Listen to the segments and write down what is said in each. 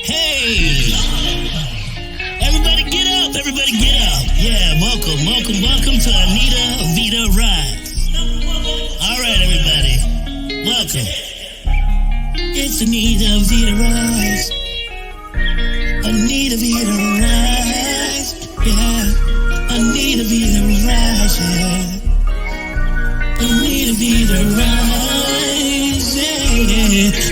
Hey! Everybody get up! Everybody get up! Yeah, welcome to Anita Vita Rise. Alright, everybody. Welcome. It's Anita Vita Rise. Anita Vita Rise. Yeah. Anita Vita Rise. Yeah. Anita Vita Rise. Yeah.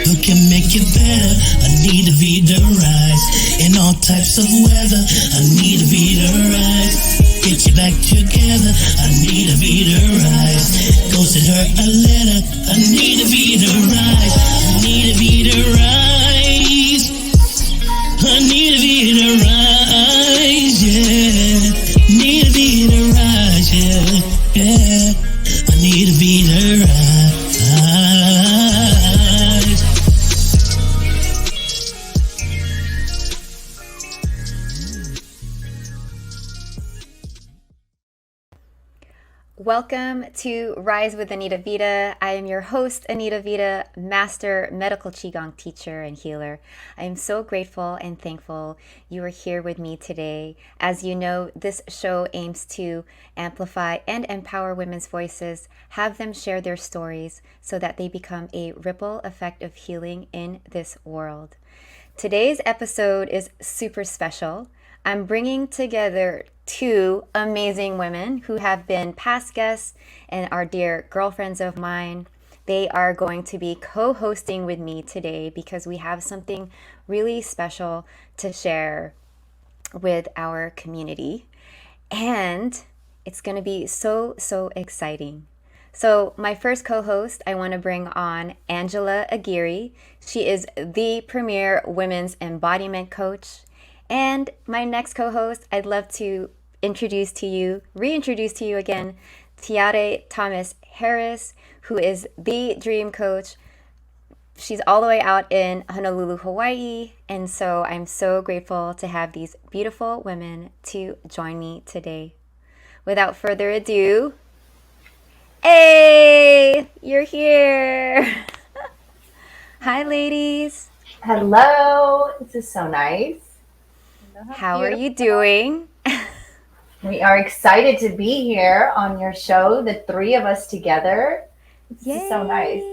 Who can make it better? Anita Vita Rise. In all types of weather, Anita Vita Rise. Get you back together, Anita Vita Rise. Go send her a letter, Anita Vita Rise. Anita Vita Rise. Anita Vita Rise, yeah. Anita Vita Rise, yeah. Yeah. Anita Vita Rise. Welcome to Rise with Anita Vita. I am your host, Anita Vita, master medical Qigong teacher and healer. I am so grateful and thankful you are here with me today. As you know, this show aims to amplify and empower women's voices, have them share their stories so that they become a ripple effect of healing in this world. Today's episode is super special. I'm bringing together two amazing women who have been past guests and are dear girlfriends of mine. They are going to be co-hosting with me today because we have something really special to share with our community. And it's going to be so exciting. So my first co-host, I want to bring on Angela Aguirre. She is the premier women's embodiment coach. And my next co-host, I'd love to reintroduce to you again, Tiare Thomas Harris, who is the dream coach. She's all the way out in Honolulu, Hawaii. And so I'm so grateful to have these beautiful women to join me today. Without further ado, hey, you're here. Hi, ladies. Hello. This is so nice. How are you doing? We are excited to be here on your show, the three of us together. This is so nice.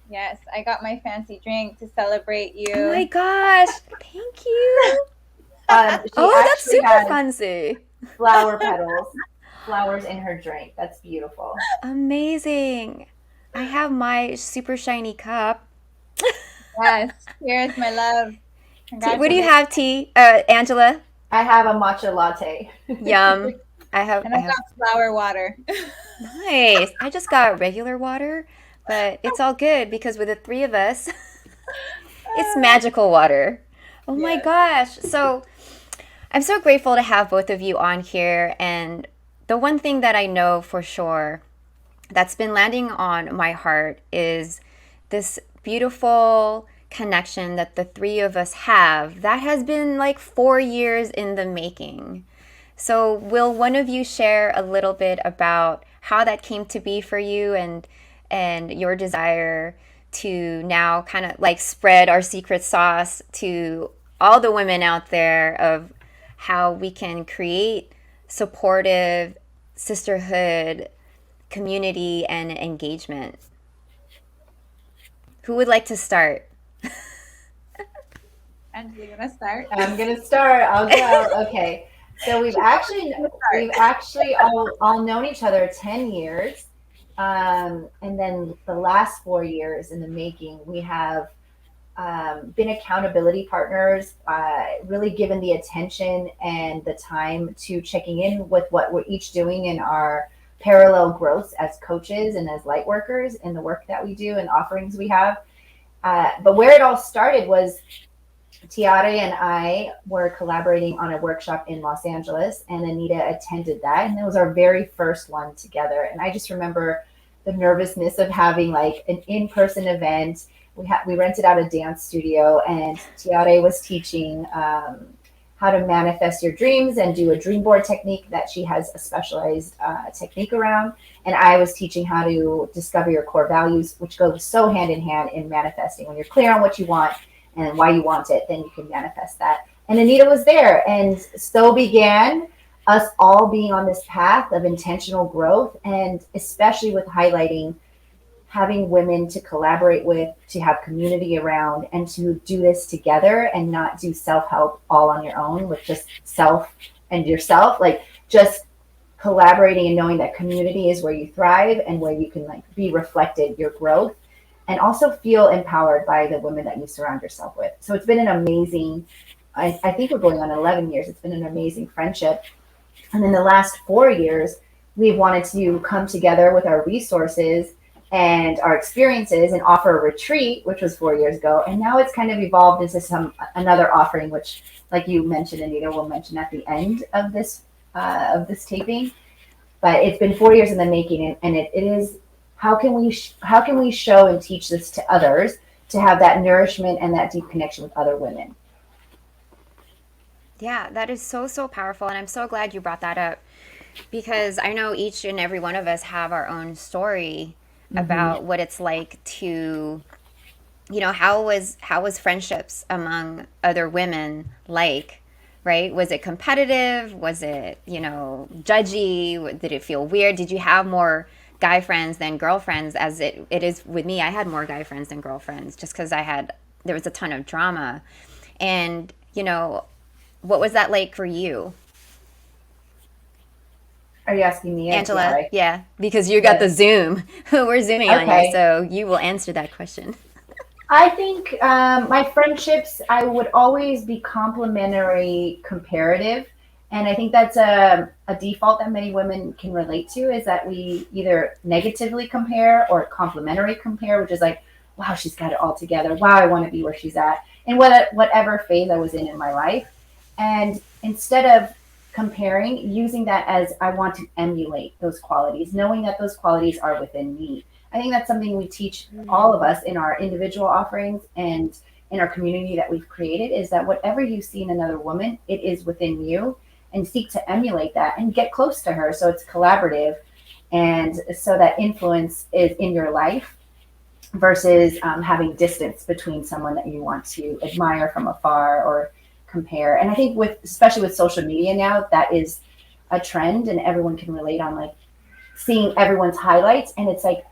Yes, I got my fancy drink to celebrate you. Oh my gosh, thank you. That's super fancy. Flower petals, flowers in her drink. That's beautiful. Amazing. I have my super shiny cup. Yes, here's my love. What do you have, Angela? I have a matcha latte. Yum. I got flower water. Nice. I just got regular water, but it's all good because with the three of us, it's magical water. Oh my gosh. So I'm so grateful to have both of you on here. And the one thing that I know for sure that's been landing on my heart is this beautiful connection that the three of us have that has been like 4 years in the making. So will one of you share a little bit about how that came to be for you and your desire to now kind of like spread our secret sauce to all the women out there of how we can create supportive sisterhood, community, and engagement? Who would like to start? Angela, you wanna start? I'm gonna start. I'll go. Okay. So we've actually all known each other 10 years, and then the last 4 years in the making, we have been accountability partners, really given the attention and the time to checking in with what we're each doing in our parallel growths as coaches and as light workers in the work that we do and offerings we have. But where it all started was Tiare and I were collaborating on a workshop in Los Angeles, and Anita attended that. And it was our very first one together. And I just remember the nervousness of having like an in-person event. We rented out a dance studio, and Tiare was teaching how to manifest your dreams and do a dream board technique that she has a specialized technique around. And I was teaching how to discover your core values, which goes so hand in hand in manifesting. When you're clear on what you want and why you want it, then you can manifest that. And Anita was there, and so began us all being on this path of intentional growth, and especially with highlighting having women to collaborate with, to have community around, and to do this together and not do self-help all on your own with just self and yourself. Like, just collaborating and knowing that community is where you thrive and where you can like be reflected your growth, and also feel empowered by the women that you surround yourself with. So it's been an amazing, I think we're going on 11 years. It's been an amazing friendship. And in the last 4 years, we've wanted to come together with our resources and our experiences and offer a retreat, which was 4 years ago. And now it's kind of evolved into another offering, which, like you mentioned, Anita, will mention at the end of this taping. But it's been 4 years in the making, and it is how can we show and teach this to others to have that nourishment and that deep connection with other women. Yeah, that is so, so powerful. And I'm so glad you brought that up, because I know each and every one of us have our own story about what it's like to, how was friendships among other women like, right? Was it competitive? Was it, judgy? Did it feel weird? Did you have more guy friends than girlfriends? As it is with me, I had more guy friends than girlfriends, just because there was a ton of drama. And, what was that like for you? Are you asking me, Angela? Right? Yeah, because you got the Zoom. We're Zooming on you, so you will answer that question. I think my friendships, I would always be complimentary, comparative. And I think that's a default that many women can relate to, is that we either negatively compare or complimentary compare, which is like, wow, she's got it all together. Wow, I want to be where she's at. In whatever phase I was in my life. And instead of comparing, using that as I want to emulate those qualities, knowing that those qualities are within me. I think that's something we teach all of us in our individual offerings and in our community that we've created, is that whatever you see in another woman, it is within you, and seek to emulate that and get close to her. So it's collaborative, and so that influence is in your life versus having distance between someone that you want to admire from afar or compare. And I think especially with social media now, that is a trend, and everyone can relate on like seeing everyone's highlights. And it's like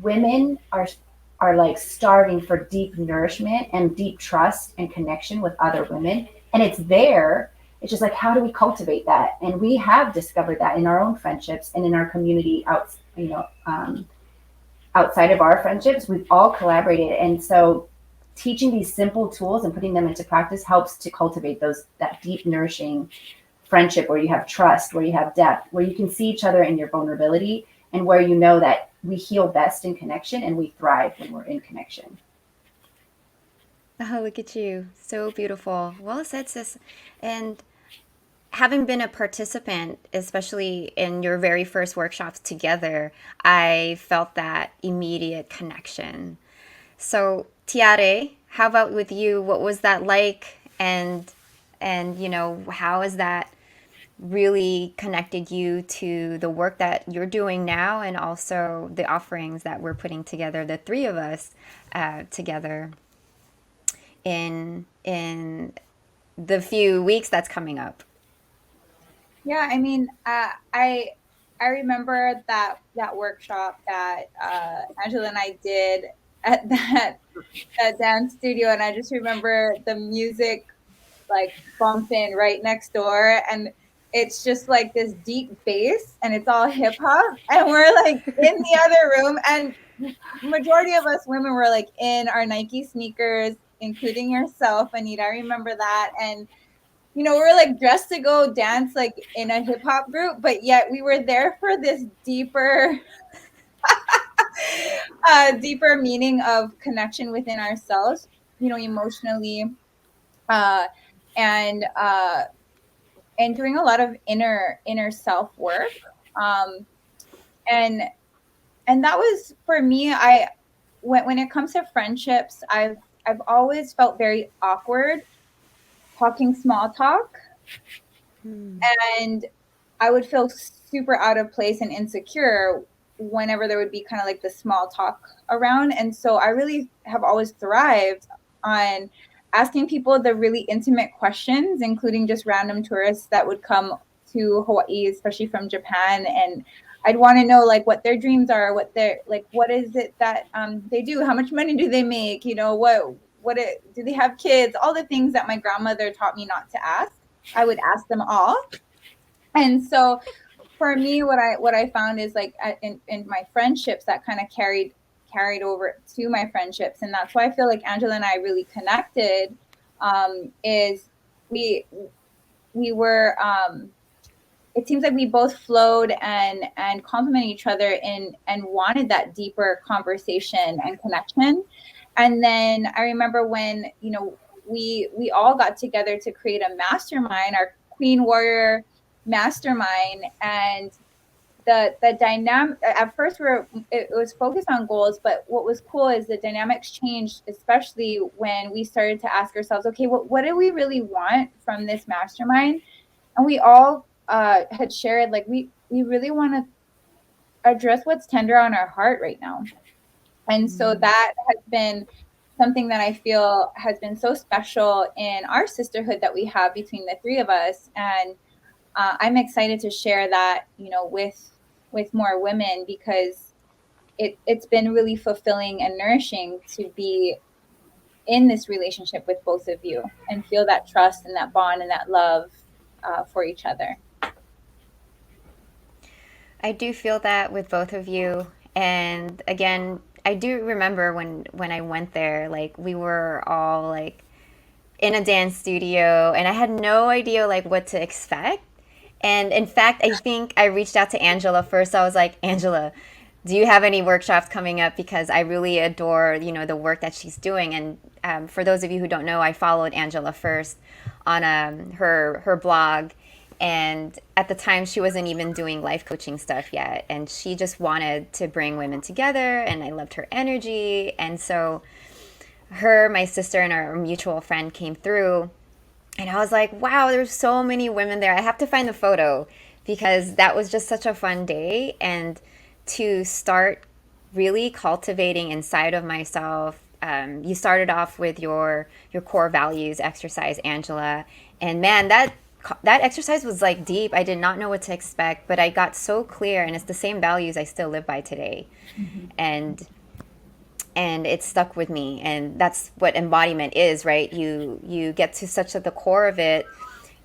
women are like starving for deep nourishment and deep trust and connection with other women. And it's there. It's just like, how do we cultivate that? And we have discovered that in our own friendships and in our community outside of our friendships. We've all collaborated. And so teaching these simple tools and putting them into practice helps to cultivate that deep, nourishing friendship where you have trust, where you have depth, where you can see each other in your vulnerability, and where you know that we heal best in connection and we thrive when we're in connection. Oh, look at you. So beautiful. Well said, sis. And having been a participant, especially in your very first workshops together, I felt that immediate connection. So, Tiare, how about with you? What was that like? And how has that really connected you to the work that you're doing now, and also the offerings that we're putting together, the three of us together in the few weeks that's coming up? Yeah, I mean, I remember that workshop that Angela and I did at that dance studio, and I just remember the music like bumping right next door, and it's just like this deep bass, and it's all hip hop, and we're like in the other room, and majority of us women were like in our Nike sneakers, including yourself, Anita. I remember that. And we were like dressed to go dance like in a hip hop group, but yet we were there for this deeper deeper meaning of connection within ourselves, emotionally, and doing a lot of inner self work, and that was for me. When it comes to friendships, I've always felt very awkward talking small talk, and I would feel super out of place and insecure whenever there would be kind of like the small talk around. And so I really have always thrived on asking people the really intimate questions, including just random tourists that would come to Hawaii, especially from Japan. And I'd want to know like what their dreams are, what is it that they do, how much money do they make, you know, do they have kids, all the things that my grandmother taught me not to ask. I would ask them all. And so for me, what I found is like in my friendships that kind of carried over to my friendships, and that's why I feel like Angela and I really connected. Is we were it seems like we both flowed and complement each other and wanted that deeper conversation and connection. And then I remember when, you know, we all got together to create a mastermind, our Queen Warrior mastermind. And the dynamic at first it was focused on goals, but what was cool is the dynamics changed, especially when we started to ask ourselves, okay, what do we really want from this mastermind? And we all had shared like we really want to address what's tender on our heart right now. And so that has been something that I feel has been so special in our sisterhood that we have between the three of us. And I'm excited to share that, you know, with more women, because it's been really fulfilling and nourishing to be in this relationship with both of you and feel that trust and that bond and that love for each other. I do feel that with both of you. And again, I do remember when I went there, like we were all like in a dance studio and I had no idea like what to expect. And in fact, I think I reached out to Angela first. I was like, Angela, do you have any workshops coming up? Because I really adore, you know, the work that she's doing. And for those of you who don't know, I followed Angela first on her blog. And at the time, she wasn't even doing life coaching stuff yet. And she just wanted to bring women together. And I loved her energy. And so her, my sister, and our mutual friend came through. And I was like, wow, there's so many women there. I have to find the photo because that was just such a fun day. And to start really cultivating inside of myself, you started off with your core values exercise, Angela. And man, that exercise was like deep. I did not know what to expect, but I got so clear, and it's the same values I still live by today. And it stuck with me, and that's what embodiment is, right? You get to such at the core of it,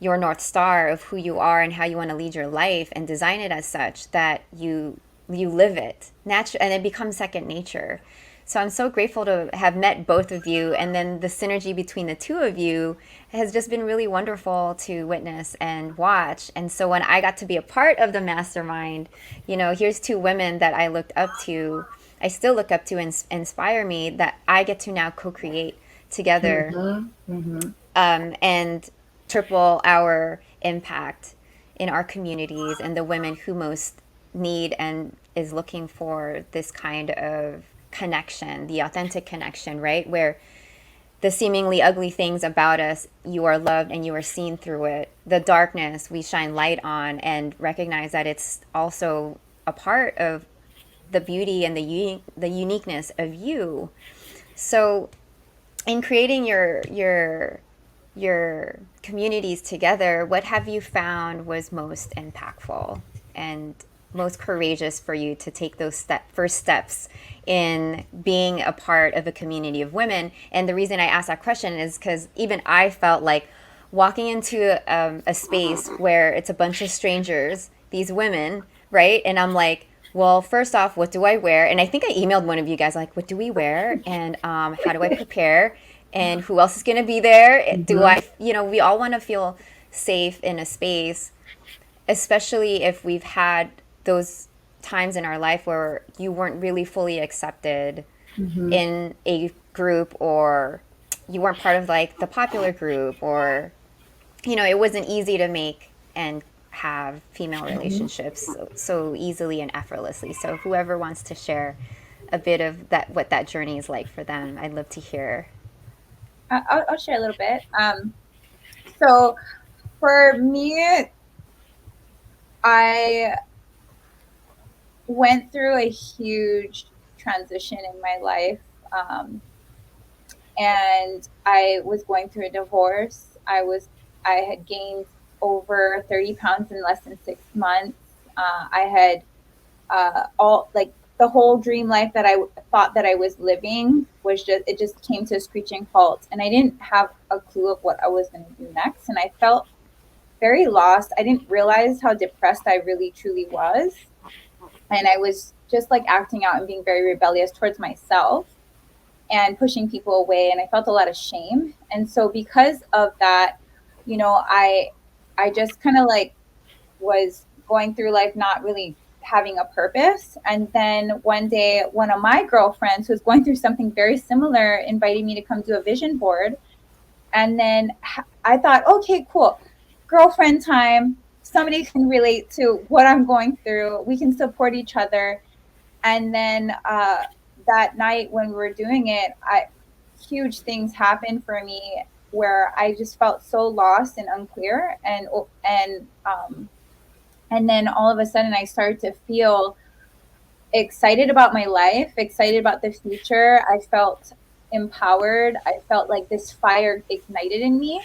your North Star of who you are and how you want to lead your life, and design it as such that you live it naturally, and it becomes second nature. So I'm so grateful to have met both of you, and then the synergy between the two of you has just been really wonderful to witness and watch. And so when I got to be a part of the mastermind, you know, here's two women that I looked up to, I still look up to and inspire me, that I get to now co-create together and triple our impact in our communities and the women who most need and is looking for this kind of connection, the authentic connection, right? Where the seemingly ugly things about us, you are loved and you are seen through it. The darkness, we shine light on and recognize that it's also a part of the beauty and the uniqueness of you. So in creating your communities together, what have you found was most impactful and most courageous for you to take those first steps in being a part of a community of women? And the reason I asked that question is because even I felt like walking into a space where it's a bunch of strangers, these women, right? And I'm like, well, first off, what do I wear? And I think I emailed one of you guys like, what do we wear? And how do I prepare? And who else is going to be there? Do I, you know, we all want to feel safe in a space, especially if we've had those times in our life where you weren't really fully accepted in a group, or you weren't part of like the popular group, or, you know, it wasn't easy to make and have female relationships so easily and effortlessly. So whoever wants to share a bit of that, what that journey is like for them, I'd love to hear. I'll share a little bit. So for me, I went through a huge transition in my life. and I was going through a divorce. I had gained over 30 pounds in less than 6 months. I had all like the whole dream life that I thought that I was living was just came to a screeching halt, and I didn't have a clue of what I was going to do next, and I felt very lost. I didn't realize how depressed I really truly was, and I was just like acting out and being very rebellious towards myself and pushing people away, and I felt a lot of shame. And so because of that, I just kind of like was going through life not really having a purpose. And then one day, one of my girlfriends who was going through something very similar invited me to come do a vision board. And then I thought, okay, cool, girlfriend time. Somebody can relate to what I'm going through. We can support each other. And then that night when we were doing it, huge things happened for me where I just felt so lost and unclear, and then all of a sudden I started to feel excited about my life, excited about the future. I felt empowered. I felt like this fire ignited in me.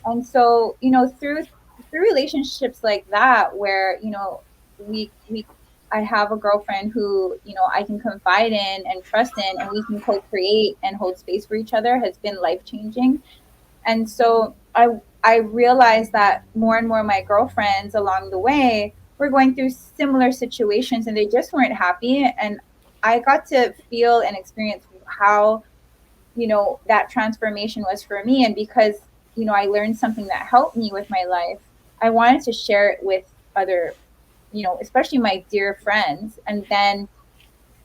And so, through relationships like that, where, we I have a girlfriend who, I can confide in and trust in, and we can co-create and hold space for each other, has been life-changing. And so I realized that more and more of my girlfriends along the way were going through similar situations, and they just weren't happy. And I got to feel and experience how, that transformation was for me. And because, I learned something that helped me with my life, I wanted to share it with other, especially my dear friends. And then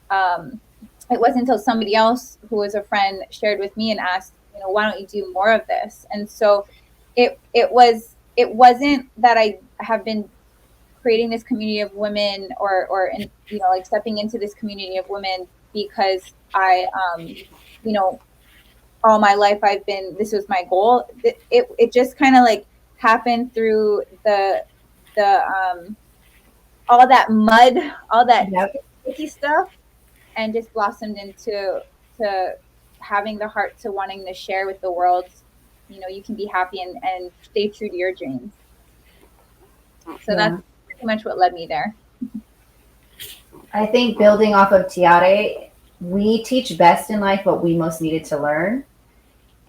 it wasn't until somebody else who was a friend shared with me and asked, why don't you do more of this? And so it wasn't that I have been creating this community of women or like stepping into this community of women because I all my life this was my goal. It just kind of like happened through the all that mud, all that sticky stuff, and just blossomed into having the heart to wanting to share with the world, you can be happy and stay true to your dreams. So that's pretty much what led me there. I think building off of Tiare, we teach best in life what we most needed to learn.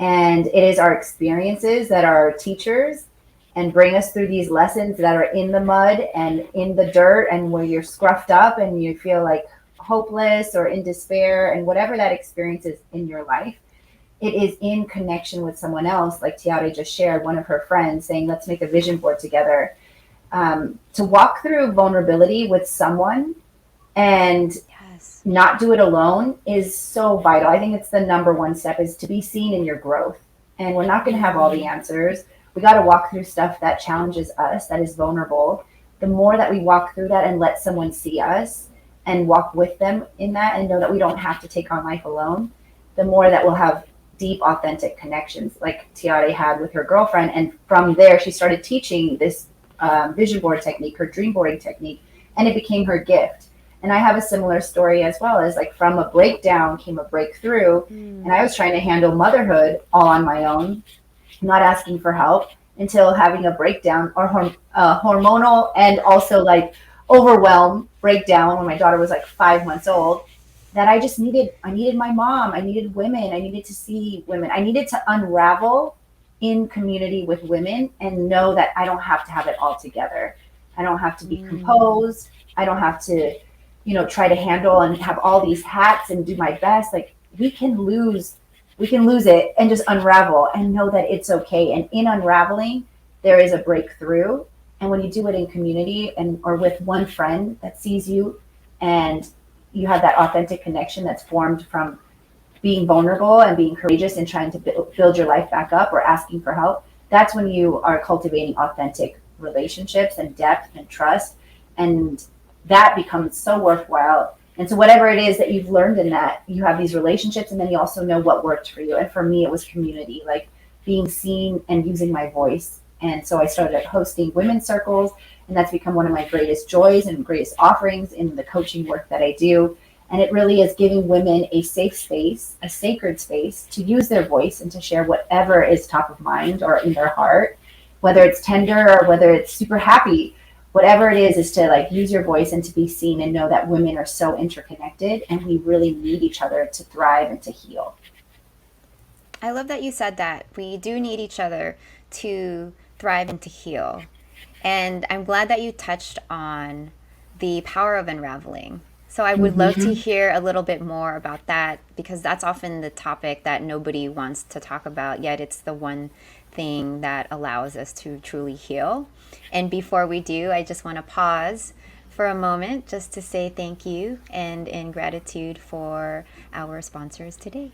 And it is our experiences that are our teachers and bring us through these lessons that are in the mud and in the dirt, and where you're scruffed up and you feel like hopeless or in despair, and whatever that experience is in your life, it is in connection with someone else. Like Tiare just shared, one of her friends saying, let's make a vision board together. To walk through vulnerability with someone and not do it alone is so vital. I think it's the number one step, is to be seen in your growth. And we're not going to have all the answers. We got to walk through stuff that challenges us, that is vulnerable. The more that we walk through that and let someone see us and walk with them in that, and know that we don't have to take on life alone, the more that we'll have deep, authentic connections like Tiare had with her girlfriend. And from there, she started teaching this vision board technique, her dream boarding technique, and it became her gift. And I have a similar story as well, as like from a breakdown came a breakthrough. And I was trying to handle motherhood all on my own, not asking for help, until having a breakdown, or hormonal and also like overwhelm breakdown when my daughter was like 5 months old, that I needed my mom. I needed women. I needed to see women. I needed to unravel in community with women and know that I don't have to have it all together. I don't have to be composed. I don't have to, try to handle and have all these hats and do my best. Like we can lose it and just unravel and know that it's okay. And in unraveling, there is a breakthrough. And when you do it in community or with one friend that sees you, and you have that authentic connection that's formed from being vulnerable and being courageous and trying to build your life back up or asking for help, that's when you are cultivating authentic relationships and depth and trust. And that becomes so worthwhile. And so whatever it is that you've learned in that, you have these relationships, and then you also know what worked for you. And for me, it was community, like being seen and using my voice. And so I started hosting women's circles, and that's become one of my greatest joys and greatest offerings in the coaching work that I do. And it really is giving women a safe space, a sacred space to use their voice and to share whatever is top of mind or in their heart, whether it's tender or whether it's super happy. Whatever it is to like use your voice and to be seen and know that women are so interconnected and we really need each other to thrive and to heal. I love that you said that. We do need each other to thrive and to heal. And I'm glad that you touched on the power of unraveling. So I would love to hear a little bit more about that, because that's often the topic that nobody wants to talk about, yet it's the one thing that allows us to truly heal. And before we do, I just want to pause for a moment just to say thank you and in gratitude for our sponsors today.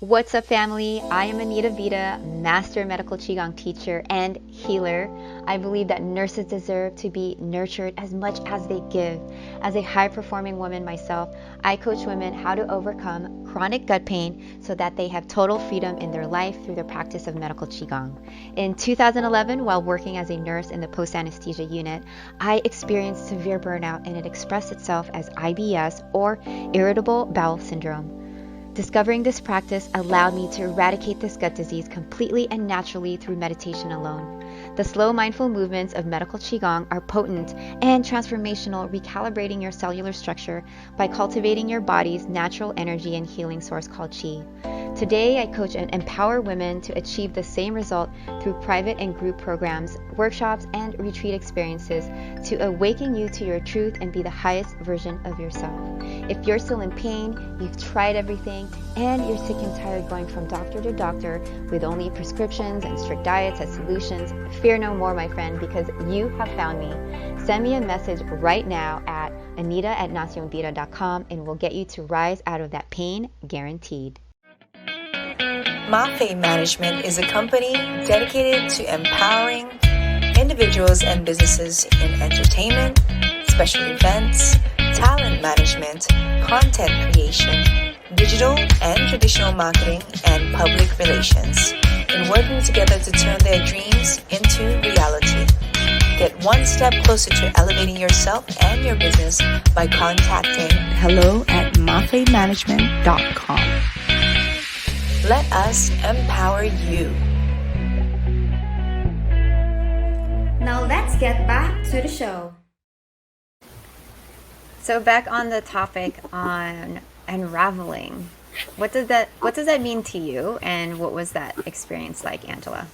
What's up, family? I am Anita Vita, Master Medical Qigong teacher and healer. I believe that nurses deserve to be nurtured as much as they give. As a high-performing woman myself, I coach women how to overcome chronic gut pain so that they have total freedom in their life through the practice of medical Qigong. In 2011, while working as a nurse in the post-anesthesia unit, I experienced severe burnout, and it expressed itself as IBS, or irritable bowel syndrome. Discovering this practice allowed me to eradicate this gut disease completely and naturally through meditation alone. The slow, mindful movements of medical Qigong are potent and transformational, recalibrating your cellular structure by cultivating your body's natural energy and healing source called Qi. Today, I coach and empower women to achieve the same result through private and group programs, workshops, and retreat experiences to awaken you to your truth and be the highest version of yourself. If you're still in pain, you've tried everything, and you're sick and tired going from doctor to doctor with only prescriptions and strict diets as solutions, fear no more, my friend, because you have found me. Send me a message right now at anita@nacionvita.com and we'll get you to rise out of that pain, guaranteed. Mafe Management is a company dedicated to empowering individuals and businesses in entertainment, special events, talent management, content creation, digital and traditional marketing, and public relations, in working together to turn their dreams into reality. Get one step closer to elevating yourself and your business by contacting hello@mafemanagement.com. Let us empower you. Now let's get back to the show. So back on the topic on unraveling. What does that mean to you, and what was that experience like, Angela?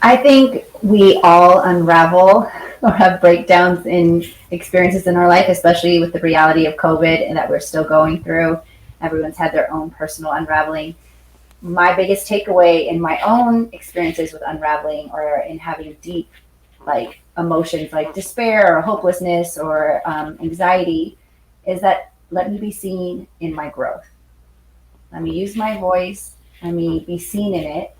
I think we all unravel or have breakdowns in experiences in our life, especially with the reality of COVID and that we're still going through. Everyone's had their own personal unraveling. My biggest takeaway in my own experiences with unraveling or in having deep like emotions like despair or hopelessness or anxiety is that let me be seen in my growth. Let me use my voice. Let me be seen in it.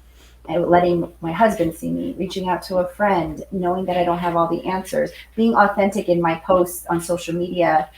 And letting my husband see me, reaching out to a friend, knowing that I don't have all the answers, being authentic in my posts on social media,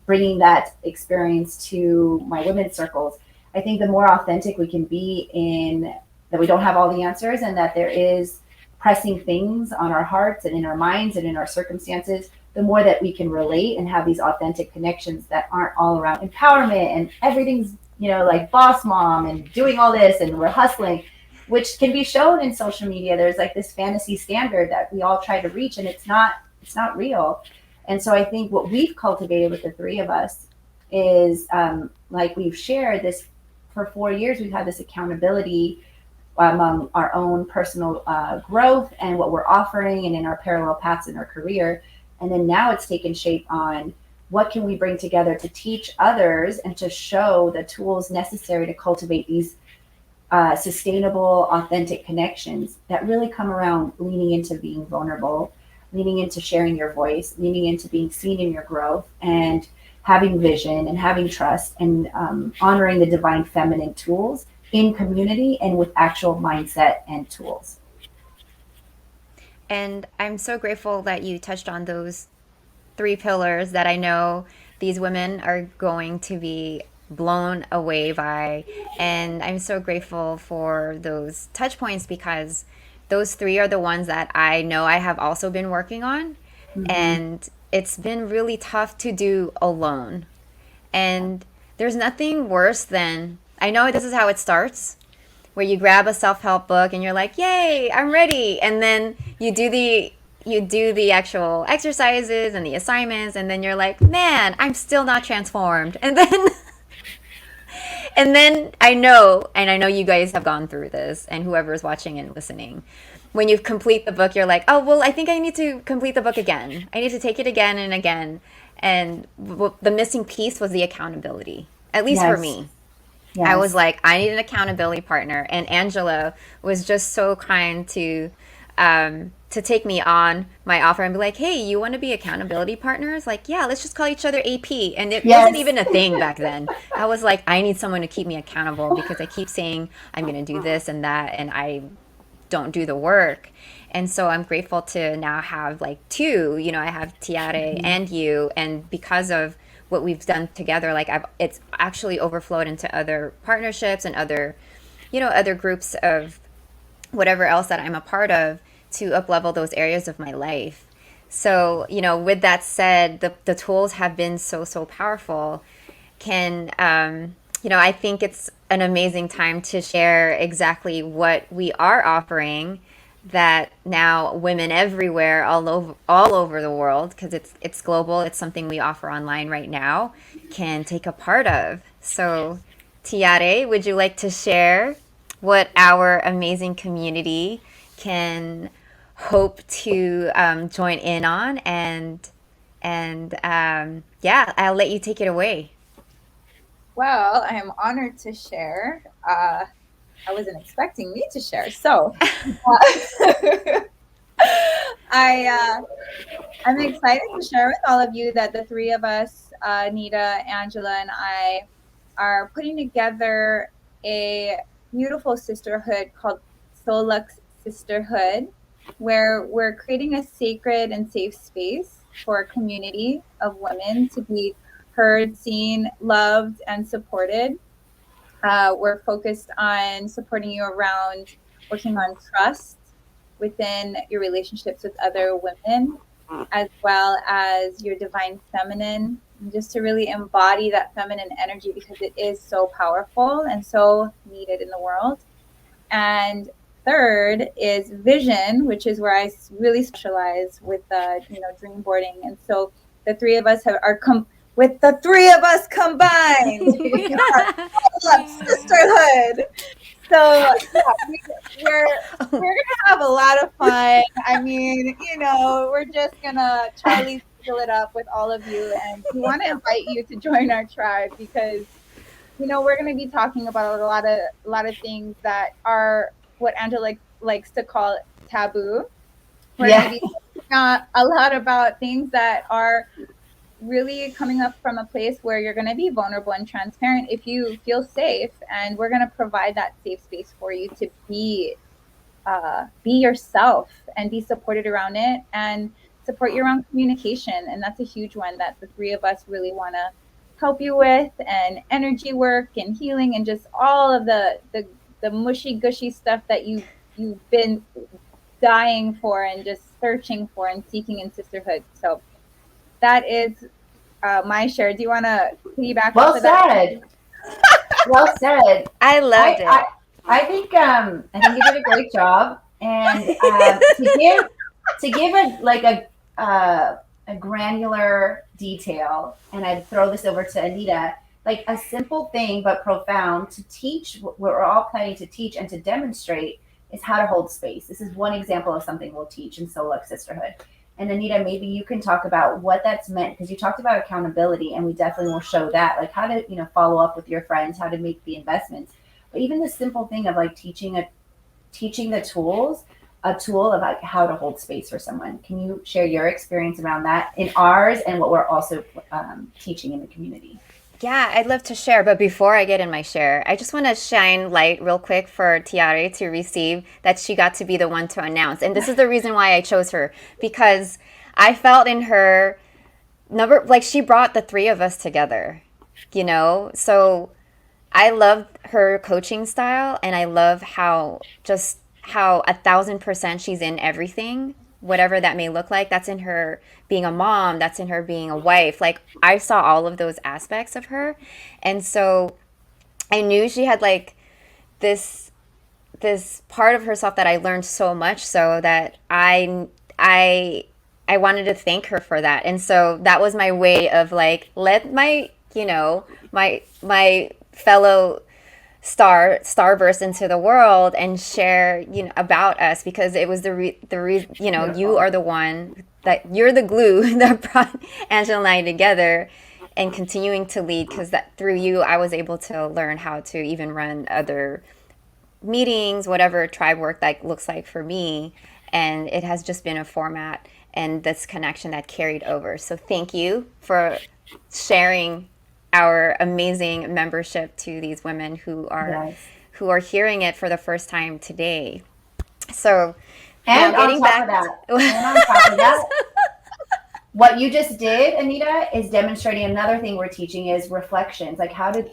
bringing that experience to my women's circles. I think the more authentic we can be in that we don't have all the answers and that there is pressing things on our hearts and in our minds and in our circumstances, the more that we can relate and have these authentic connections that aren't all around empowerment and everything's, like boss mom and doing all this and we're hustling, which can be shown in social media. There's like this fantasy standard that we all try to reach and it's not real. And so I think what we've cultivated with the three of us is like we've shared this for 4 years, we've had this accountability among our own personal growth and what we're offering and in our parallel paths in our career. And then now it's taken shape on what can we bring together to teach others and to show the tools necessary to cultivate these sustainable, authentic connections that really come around leaning into being vulnerable, leaning into sharing your voice, leaning into being seen in your growth and having vision and having trust and honoring the divine feminine tools in community and with actual mindset and tools. And I'm so grateful that you touched on those 3 pillars that I know these women are going to be blown away by. And I'm so grateful for those touch points because those 3 are the ones that I know I have also been working on. Mm-hmm. And it's been really tough to do alone. And there's nothing worse than, I know this is how it starts, where you grab a self-help book and you're like, yay, I'm ready. And then you do the actual exercises and the assignments, and then you're like, man, I'm still not transformed. And then and then I know, and I know you guys have gone through this, and whoever is watching and listening, when you complete the book, you're like, oh, well, I think I need to complete the book again. I need to take it again and again. And the missing piece was the accountability, at least for Yes. me. Yes. I was like, I need an accountability partner. And Angela was just so kind to take me on my offer and be like, hey, you want to be accountability partners? Like, yeah, let's just call each other AP. And it Yes. wasn't even a thing back then. I was like, I need someone to keep me accountable because I keep saying I'm going to do this and that, and I don't do the work. And so I'm grateful to now have like two, I have Tiare and you. And because of what we've done together, like it's actually overflowed into other partnerships and other groups of whatever else that I'm a part of to up-level those areas of my life. So, with that said, the tools have been so, so powerful. I think it's an amazing time to share exactly what we are offering that now women everywhere, all over the world, because it's global, it's something we offer online right now, can take a part of. So, Tiare, would you like to share what our amazing community can hope to join in on? And yeah, I'll let you take it away. Well, I am honored to share. I wasn't expecting me to share, so I'm excited to share with all of you that the three of us, Anita, Angela, and I, are putting together a beautiful sisterhood called Soul Luxe Sisterhood, where we're creating a sacred and safe space for a community of women to be heard, seen, loved, and supported. We're focused on supporting you around working on trust within your relationships with other women, as well as your divine feminine, and just to really embody that feminine energy because it is so powerful and so needed in the world. And third is vision, which is where I really specialize with dream boarding. And so the three of us with the three of us combined, we are sisterhood. So yeah, we're gonna have a lot of fun. I mean, we're just gonna Charlie fill it up with all of you, and we want to invite you to join our tribe because we're gonna be talking about a lot of things that are what Angela likes to call taboo. We're gonna be talking a lot about things that are really coming up from a place where you're going to be vulnerable and transparent if you feel safe, and we're going to provide that safe space for you to be yourself and be supported around it and support you around communication. And that's a huge one that the three of us really want to help you with, and energy work and healing and just all of the mushy gushy stuff that you've been dying for and just searching for and seeking in sisterhood. So that is my share. Do you want to piggyback? Well said. Well said. I loved it. I think you did a great job, and to give a granular detail, and I'd throw this over to Anita, like a simple thing but profound to teach. What we're all planning to teach and to demonstrate is how to hold space. This is one example of something we'll teach in Soul Luxe Sisterhood. And Anita, maybe you can talk about what that's meant, because you talked about accountability, and we definitely will show that, like how to, follow up with your friends, how to make the investments. But even the simple thing of like teaching the tools, a tool of like how to hold space for someone. Can you share your experience around that in ours and what we're also teaching in the community? Yeah, I'd love to share. But before I get in my share, I just want to shine light real quick for Tiare to receive that she got to be the one to announce. And this is the reason why I chose her, because I felt in her she brought the three of us together, So I love her coaching style, and I love how 1,000% she's in everything. whatever that may look like. That's in her being a mom, that's in her being a wife. Like, I saw all of those aspects of her. And so I knew she had like this part of herself that I learned so much so that I wanted to thank her for that. And so that was my way of like, let my, you know, my fellow starburst into the world and share, you know, about us, because it was the reason, you know, you are the one that you're the glue that brought Angela and I together, and continuing to lead, because that through you I was able to learn how to even run other meetings, whatever tribe work like looks like for me. And it has just been a format and this connection that carried over. So thank you for sharing our amazing membership to these women who are hearing it for the first time today. So, and on top of that, what you just did, Anita, is demonstrating another thing we're teaching is reflections, like how to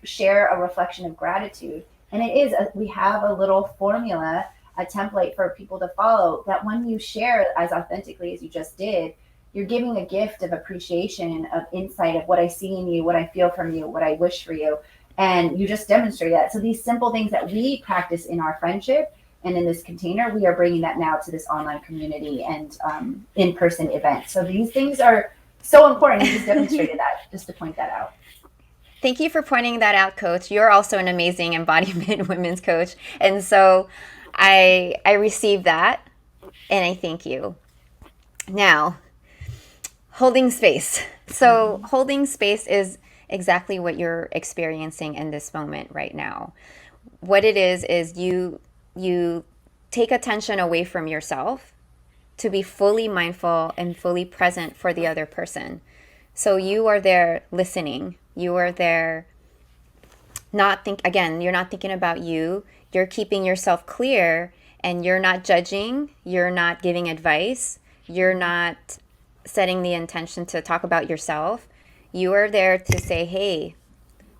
share a reflection of gratitude. And it is, we have a little formula, a template for people to follow, that when you share as authentically as you just did, you're giving a gift of appreciation, of insight, of what I see in you, what I feel from you, what I wish for you. And you just demonstrate that. So these simple things that we practice in our friendship and in this container, we are bringing that now to this online community and in-person event. So these things are so important. You just demonstrated that, just to point that out. Thank you for pointing that out, Coach. You're also an amazing embodiment women's coach. And so I received that, and I thank you. Now, holding space. So holding space is exactly what you're experiencing in this moment right now. What it is you take attention away from yourself to be fully mindful and fully present for the other person. So you are there listening. You are there you're not thinking about you. You're keeping yourself clear, and you're not judging. You're not giving advice. You're not setting the intention to talk about yourself. You are there to say, hey,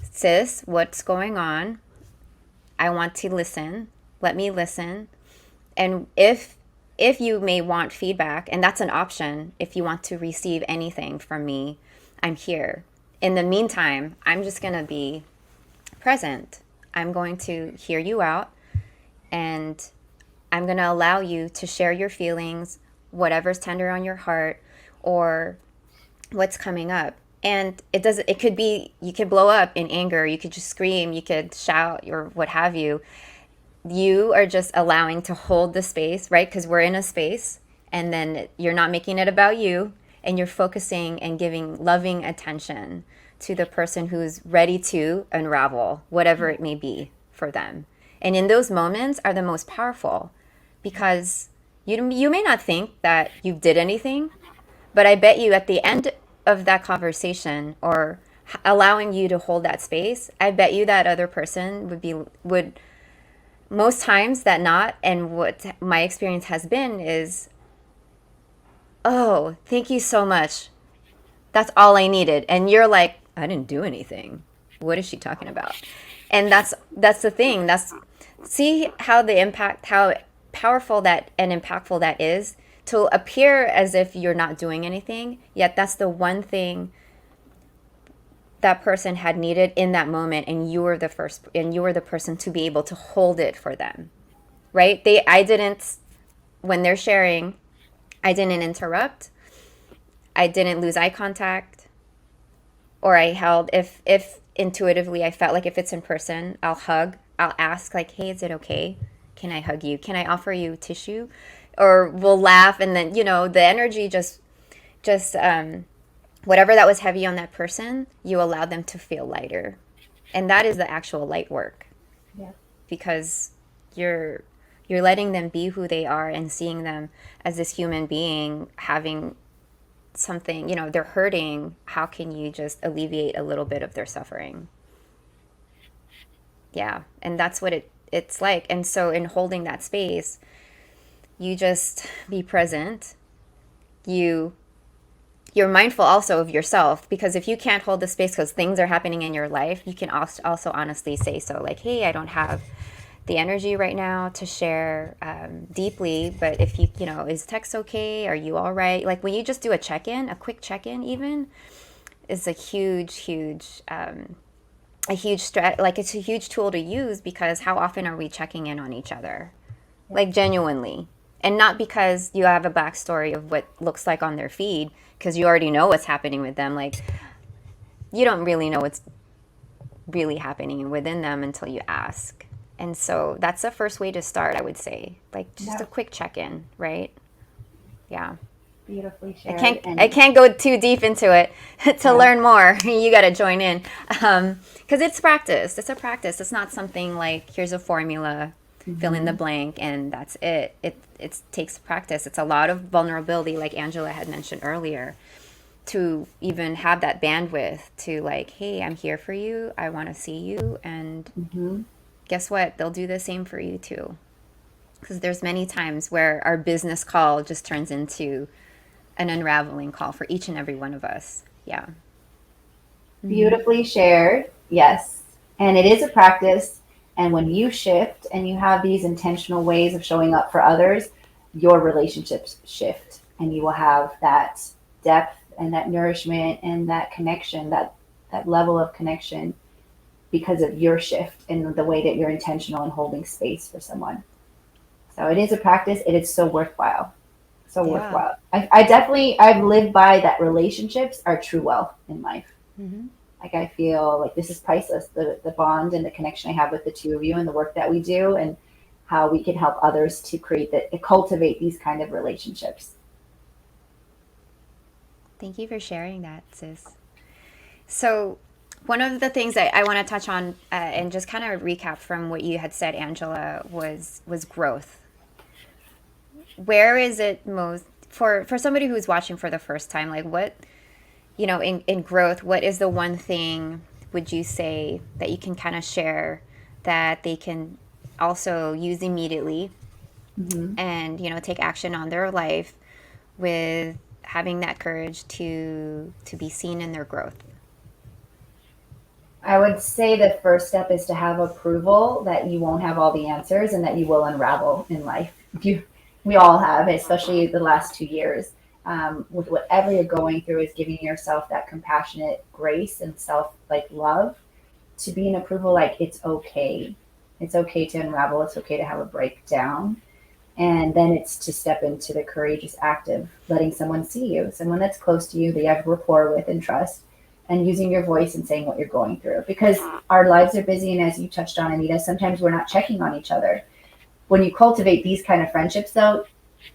sis, what's going on? I want to listen. Let me listen. And if you may want feedback, and that's an option, if you want to receive anything from me, I'm here. In the meantime, I'm just going to be present. I'm going to hear you out, and I'm going to allow you to share your feelings, whatever's tender on your heart, or what's coming up. And it could be, you could blow up in anger, you could just scream, you could shout, or what have you. You are just allowing to hold the space, right? Because we're in a space, and then you're not making it about you, and you're focusing and giving loving attention to the person who's ready to unravel whatever it may be for them. And in those moments are the most powerful, because you may not think that you did anything, but I bet you at the end of that conversation, or allowing you to hold that space, I bet you that other person would most times that not, and what my experience has been is, oh, thank you so much. That's all I needed. And you're like, I didn't do anything. What is she talking about? And that's the thing. See how how powerful that and impactful that is, to appear as if you're not doing anything, yet that's the one thing that person had needed in that moment, and you were the person to be able to hold it for them, right? When they're sharing, I didn't interrupt, I didn't lose eye contact, or I held, if intuitively I felt like if it's in person, I'll ask like, hey, is it okay? Can I hug you? Can I offer you tissue? Or we'll laugh, and then, the energy just whatever that was heavy on that person, you allow them to feel lighter. And that is the actual light work. Yeah. Because you're letting them be who they are, and seeing them as this human being having something, they're hurting. How can you just alleviate a little bit of their suffering? Yeah. And that's what it's like. And so in holding that space, you just be present. You're mindful also of yourself, because if you can't hold the space because things are happening in your life, you can also honestly say so, like, hey, I don't have the energy right now to share deeply. But if you know, is text okay? Are you all right? Like when you just do a check-in, a quick check-in even, is a huge like it's a huge tool to use, because how often are we checking in on each other? Like genuinely. And not because you have a backstory of what looks like on their feed, because you already know what's happening with them. Like you don't really know what's really happening within them until you ask. And so that's the first way to start, I would say. Like just a quick check-in, right? Yeah. Beautifully shared. I can't go too deep into it to learn more. You got to join in, because it's practice. It's a practice. It's not something like here's a formula, fill in the blank, and that's it. It takes practice. It's a lot of vulnerability, like Angela had mentioned earlier, to even have that bandwidth to like, hey, I'm here for you. I want to see you, and guess what? They'll do the same for you too. Because there's many times where our business call just turns into an unraveling call for each and every one of us. Yeah. Beautifully shared. Yes. And it is a practice. And when you shift and you have these intentional ways of showing up for others, your relationships shift, and you will have that depth and that nourishment and that connection, that level of connection, because of your shift and the way that you're intentional in holding space for someone. So it is a practice. It is so worthwhile. Worthwhile. I've lived by that. Relationships are true wealth in life. Like I feel like this is priceless, the bond and the connection I have with the two of you, and the work that we do, and how we can help others to cultivate these kind of relationships. Thank you for sharing that, sis. So one of the things that I want to touch on and just kind of recap from what you had said, Angela, was growth. Where is it most for somebody who's watching for the first time? Like what, in growth, what is the one thing would you say that you can kind of share that they can also use immediately and, take action on their life with having that courage to be seen in their growth? I would say the first step is to have approval that you won't have all the answers and that you will unravel in life. We all have, especially the last 2 years. With whatever you're going through, is giving yourself that compassionate grace and love to be in approval. Like it's okay. It's okay to unravel. It's okay to have a breakdown. And then it's to step into the courageous act of letting someone see you, someone that's close to you, that you have rapport with and trust, and using your voice and saying what you're going through. Because our lives are busy. And as you touched on, Anita, sometimes we're not checking on each other. When you cultivate these kind of friendships, though,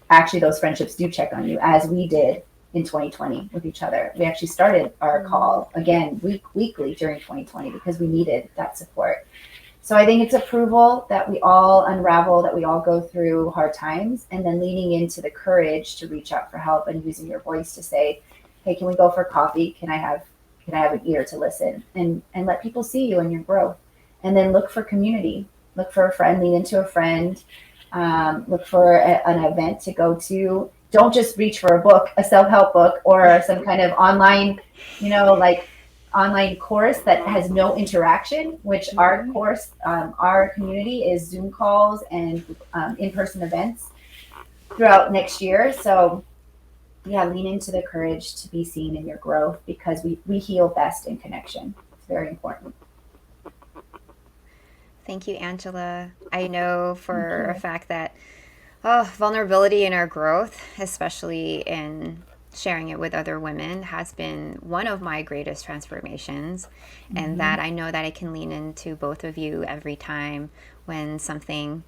actually those friendships do check on you, as we did in 2020 with each other. We actually started our call again weekly during 2020 because we needed that support. So I think it's approval that we all unravel, that we all go through hard times, and then leaning into the courage to reach out for help and using your voice to say, hey, can we go for coffee? Can I have an ear to listen, and let people see you and your growth? And then look for community. Look for a friend, lean into a friend, look for an event to go to. Don't just reach for a book, a self-help book, or some kind of online, online course that has no interaction, which our course, our community is Zoom calls and in-person events throughout next year. So yeah, lean into the courage to be seen in your growth, because we heal best in connection. It's very important. Thank you, Angela. I know for a fact that vulnerability in our growth, especially in sharing it with other women, has been one of my greatest transformations. And that I know that I can lean into both of you every time when something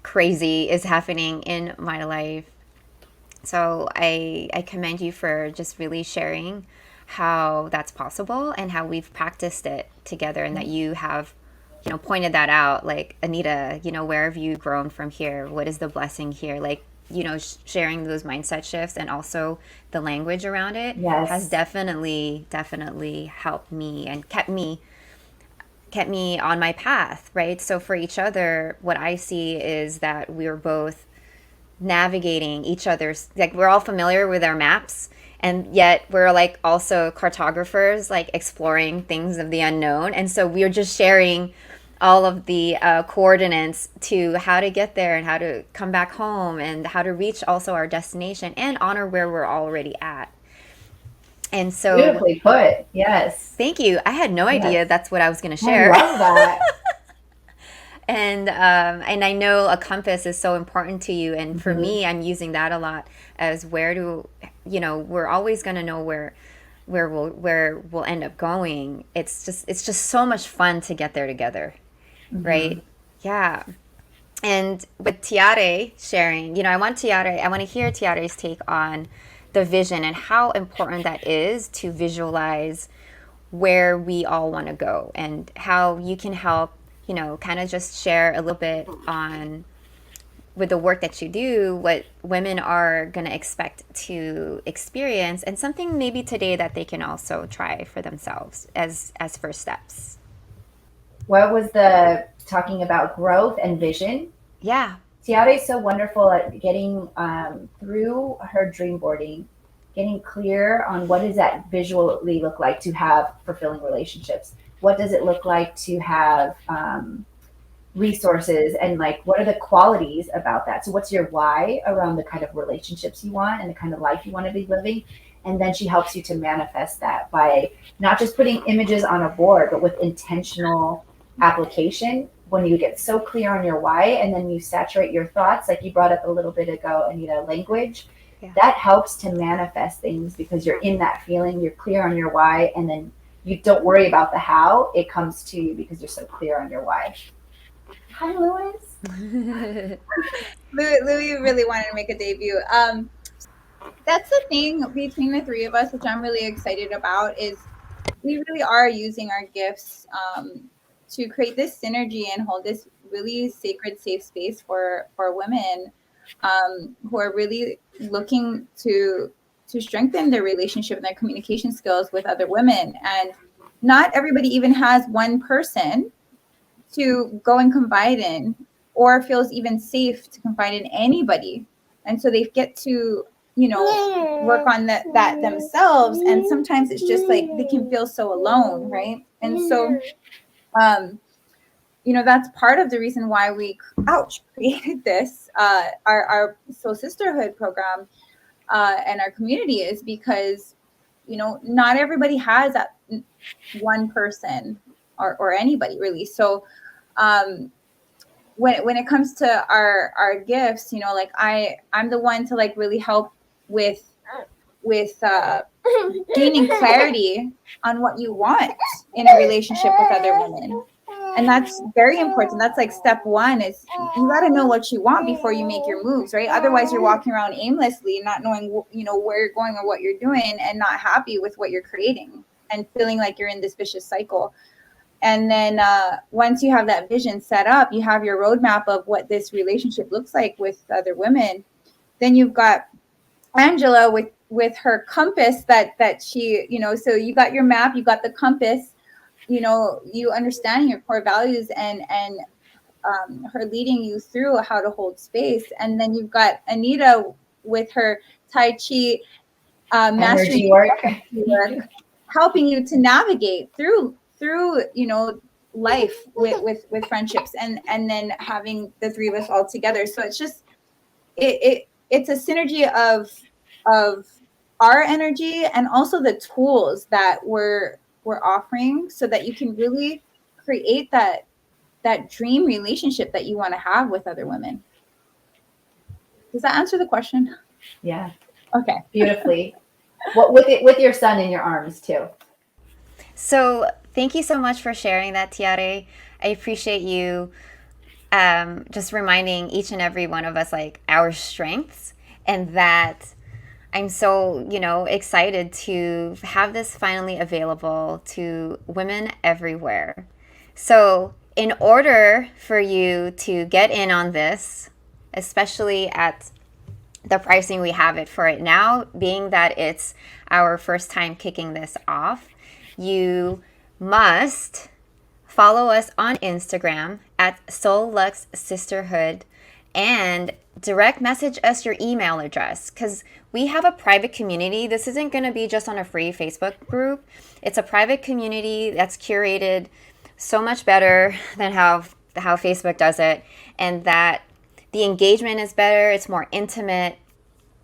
crazy is happening in my life. So I commend you for just really sharing how that's possible and how we've practiced it together, and that you have pointed that out, like, Anita, where have you grown from here? What is the blessing here? Like, sharing those mindset shifts and also the language around it has definitely helped me and kept me on my path, right? So for each other, what I see is that we're both navigating each other's, like, we're all familiar with our maps, and yet we're like also cartographers, like exploring things of the unknown. And so we're just sharing all of the coordinates to how to get there and how to come back home and how to reach also our destination and honor where we're already at. And so, Beautifully put. Yes. thank you. I had no idea Yes. that's what I was going to I share. love that. And I know a compass is so important to you, and for me, I'm using that a lot as where to, we're always going to know where we'll end up going. It's just so much fun to get there together, right? Yeah. And with Tiare sharing, I want to hear Tiare's take on the vision and how important that is to visualize where we all want to go, and how you can help, kind of just share a little bit on, with the work that you do, what women are going to expect to experience, and something maybe today that they can also try for themselves as first steps. What was the talking about growth and vision? Yeah. Tiare is so wonderful at getting through her dream boarding, getting clear on what does that visually look like to have fulfilling relationships. What does it look like to have resources, and like what are the qualities about that? So what's your why around the kind of relationships you want and the kind of life you want to be living? And then she helps you to manifest that by not just putting images on a board, but with intentional application. When you get so clear on your why, and then you saturate your thoughts, like you brought up a little bit ago, Anita, language, that helps to manifest things because you're in that feeling, you're clear on your why, and then you don't worry about the how. It comes to you because you're so clear on your why. Hi, Louis. Louis really wanted to make a debut. That's the thing between the three of us, which I'm really excited about, is we really are using our gifts to create this synergy and hold this really sacred, safe space for women who are really looking to strengthen their relationship and their communication skills with other women. And not everybody even has one person to go and confide in, or feels even safe to confide in anybody. And so they get to, work on that themselves. And sometimes it's just like they can feel so alone, right? And so, that's part of the reason why we created this, our Soul Sisterhood program and our community, is because, not everybody has that one person or anybody really. So when it comes to our gifts, like I'm the one to like really help with gaining clarity on what you want in a relationship with other women. And that's very important. That's like step one, is you got to know what you want before you make your moves, right? Otherwise you're walking around aimlessly, not knowing, where you're going or what you're doing, and not happy with what you're creating and feeling like you're in this vicious cycle. And then once you have that vision set up, you have your roadmap of what this relationship looks like with other women. Then you've got Angela with her compass that she, so you got your map, you got the compass, you understanding your core values and her leading you through how to hold space. And then you've got Anita with her Tai Chi mastery work, helping you to navigate through life with friendships, and then having the three of us all together. So it's just it's a synergy of our energy and also the tools that we're offering, so that you can really create that dream relationship that you want to have with other women. Does that answer the question? Yeah. Okay. Beautifully. With your son in your arms too. So thank you so much for sharing that, Tiare. I appreciate you just reminding each and every one of us like our strengths, and that I'm so, excited to have this finally available to women everywhere. So in order for you to get in on this, especially at the pricing we have it for it now, being that it's our first time kicking this off, you must follow us on Instagram at Soul Luxe Sisterhood and direct message us your email address, because we have a private community. This isn't going to be just on a free Facebook group. It's a private community that's curated so much better than how Facebook does it, and that the engagement is better, it's more intimate,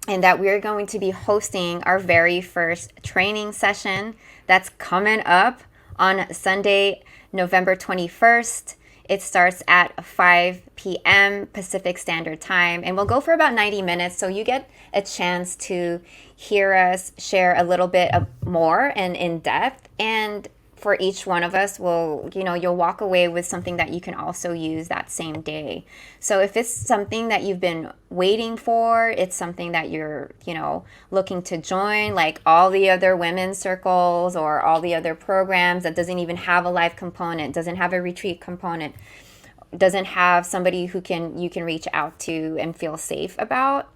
and that we're going to be hosting our very first training session that's coming up on Sunday, November 21st. It starts at 5 p.m. Pacific Standard Time, and we'll go for about 90 minutes. So you get a chance to hear us share a little bit more and in depth. And for each one of us, you'll walk away with something that you can also use that same day. So if it's something that you've been waiting for, it's something that you're, looking to join, like all the other women's circles or all the other programs that doesn't even have a live component, doesn't have a retreat component, doesn't have somebody you can reach out to and feel safe about,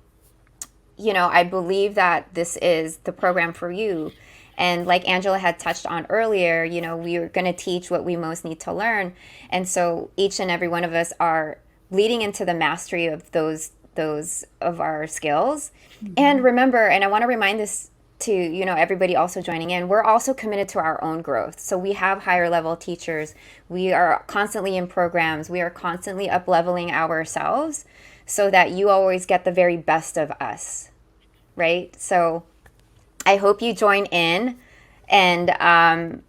I believe that this is the program for you. And like Angela had touched on earlier, we are going to teach what we most need to learn. And so each and every one of us are leading into the mastery of those of our skills. Mm-hmm. And remember, and I want to remind this to, everybody also joining in, we're also committed to our own growth. So we have higher level teachers. We are constantly in programs. We are constantly up leveling ourselves so that you always get the very best of us, right? So I hope you join in, and,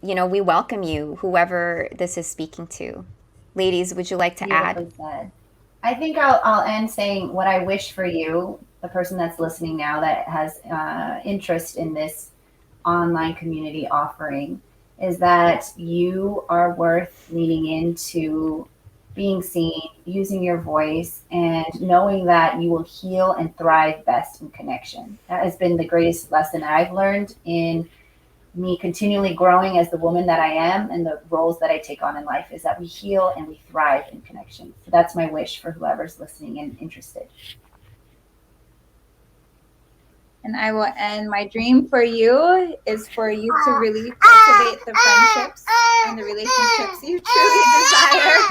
we welcome you, whoever this is speaking to. Ladies, would you like to add? Said. I think I'll end saying what I wish for you, the person that's listening now that has interest in this online community offering, is that you are worth leaning into being seen, using your voice, and knowing that you will heal and thrive best in connection. That has been the greatest lesson I've learned in me continually growing as the woman that I am and the roles that I take on in life, is that we heal and we thrive in connection. So that's my wish for whoever's listening and interested. And I will end. My dream for you is for you to really cultivate the friendships and the relationships you truly desire.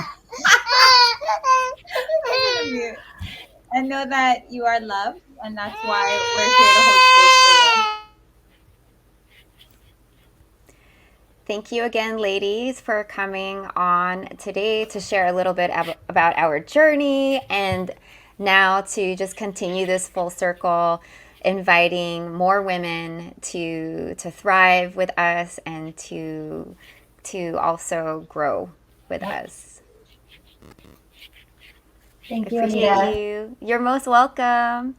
And know that you are loved, and that's why we're here to hold space for you. Thank you again, ladies, for coming on today to share a little bit about our journey, and now to just continue this full circle, inviting more women to thrive with us and to also grow with us. Thank you, Appreciate Anita. you. You're most welcome.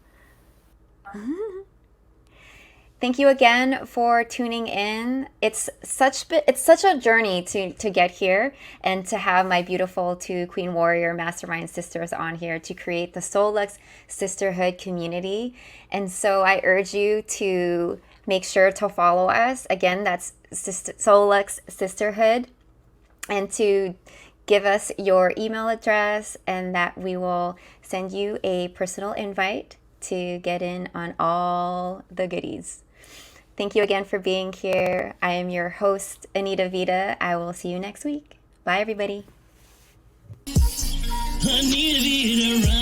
Thank you again for tuning in. It's such a journey to get here and to have my beautiful two Queen Warrior Mastermind sisters on here to create the Soul Luxe Sisterhood community. And so I urge you to make sure to follow us. Again, that's Soul Luxe Sisterhood, and to give us your email address, and that we will send you a personal invite to get in on all the goodies. Thank you again for being here. I am your host, Anita Vita. I will see you next week. Bye, everybody. Anita Vita.